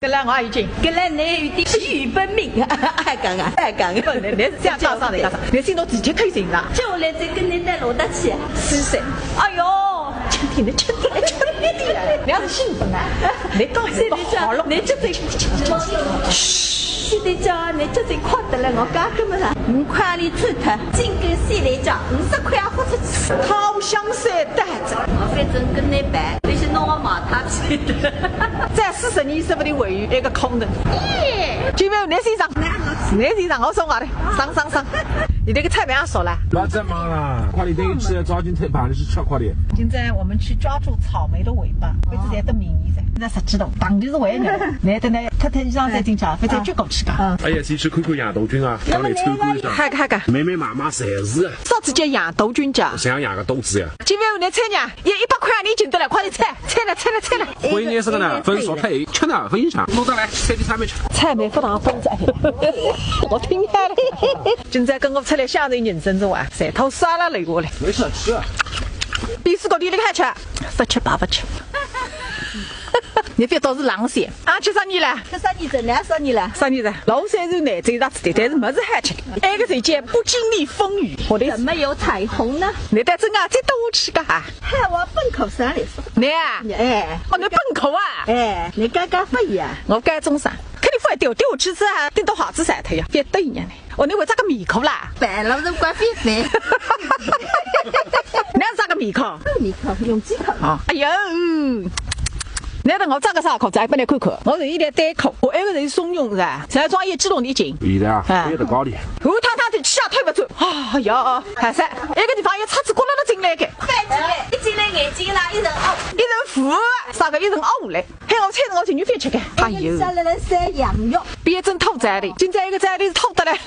搿来我已经，搿来你有点疲于奔命啊！爱讲啊，爱讲不，你是这样介绍的，介绍，你心中直接推行了。接下来再跟你带罗达去。是噻。哎呦，今天你吃点，吃点了，你要是兴奋啊！你高兴不好了，你这最，西队长，你这最快得了，我讲根本上5块里穿脱，金狗西队长50块也豁出去。好香3袋子，我反正跟你办，你是弄我马他去的。再40年说不定会有一个空的。今晚你先上，你先上，我送我的，上。你这个菜蛮熟了。不要再忙了，快点得吃，抓紧把你去吃快点。现在我们去抓住草莓的尾巴，反正在得名义噻。现在10几度，当就是为了你等下脱衣裳再进去，反正就过去噶。哎呀，先去看看杨豆菌啊，让你参观一下。看，妹妹妈妈才是啊。啥子叫杨豆菌家？想养个豆子呀。今晚你菜呢？100块你进得了，快点菜了。回年是个呢，分说配吃呢分享。弄上来，菜地上面吃。菜没不当分在，我听下了。现在跟我出来享受人生中啊，3头沙拉来过来。没事吃。比4个地里还吃，不吃白不吃。你别倒是冷血啊！吃啥年了？吃啥年子？2年了。啥年子？老三是难最大吃的，但是没事还吃。那个时间不经历风雨，我的怎么有彩虹呢？你带真啊，再多吃个哈。嗨，我本口上来说。你啊？哎，哦，你本口啊？哎，你刚刚发言。我该中山，肯定不会丢吃吃啊，顶到孩子晒头呀，别对呀你。哦，你会咋个面孔啦？白了是怪肥肥。你是咋个面孔？面孔用几口？啊，哎呦！那等我长个啥口子，还不来看看。我是一点单口，我一个人怂恿是吧？现在装1几多年斤。现在啊，背得高点。后趟趟的气啊推不住。哎呀，还是一个地方一叉子滚了都进来个。快进来，一进来眼睛啦，一人凹，一人扶，啥个一人凹下来，喊我菜我请你别吃个。哎呦，下来晒羊肉，别真偷摘的，现在一个摘的是偷的嘞。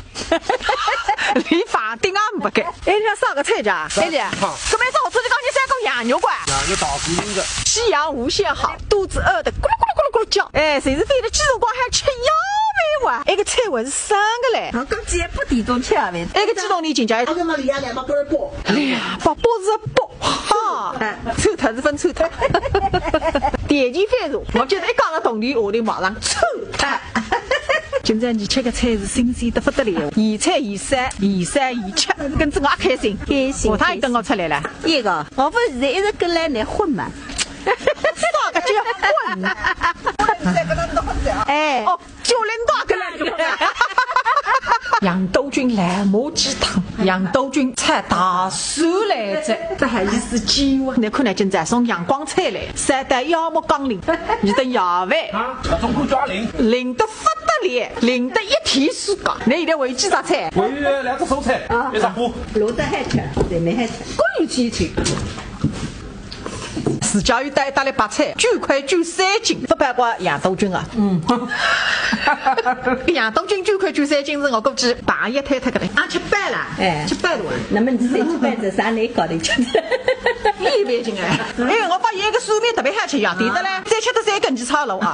连房顶啊不给，哎，你啥个菜家？哎姐，搿每次我出去讲你3个羊肉馆。羊肉大骨硬的。夕阳无限好，肚子饿的咕噜咕噜咕噜咕噜叫。哎，谁是飞的鸡肉光还吃腰没完？一个菜碗是3个嘞。我讲姐不地中吃啊呗。一个鸡肉你进家。我跟我2把锅儿包。2把包是包，哈，臭头是分臭头。点击番薯，我觉得一讲到动力，我的马上臭头。现在你吃个菜是新鲜得不得了，宜菜宜三，宜三宜七，跟着我也开心。开心。我他也跟我出来了。一个，我不是现在一直跟来你混嘛。啥个叫混？哎，哦，9人多个来。杨豆菌蓝蘑鸡汤，杨豆菌菜大蒜来着，这还是鸡窝。你看来现在送阳光菜来，3袋腰木杠铃，你的牙饭啊，中国抓零，零得不得了，零得一体蔬果。你现在为几啥菜？为2只蔬菜，一只菇。罗德还吃，对没还吃？关于鸡腿。自家又带来白菜，9块93斤，不包括杨豆菌啊。杨豆菌9块93斤是我估计半夜推脱个嘞。啊，7百了，哎，700多啊。那么你3、700在啥来搞的100斤哎！哎，我发现一个素面特别好吃呀，对的嘞，再吃到3根鸡炒肉啊。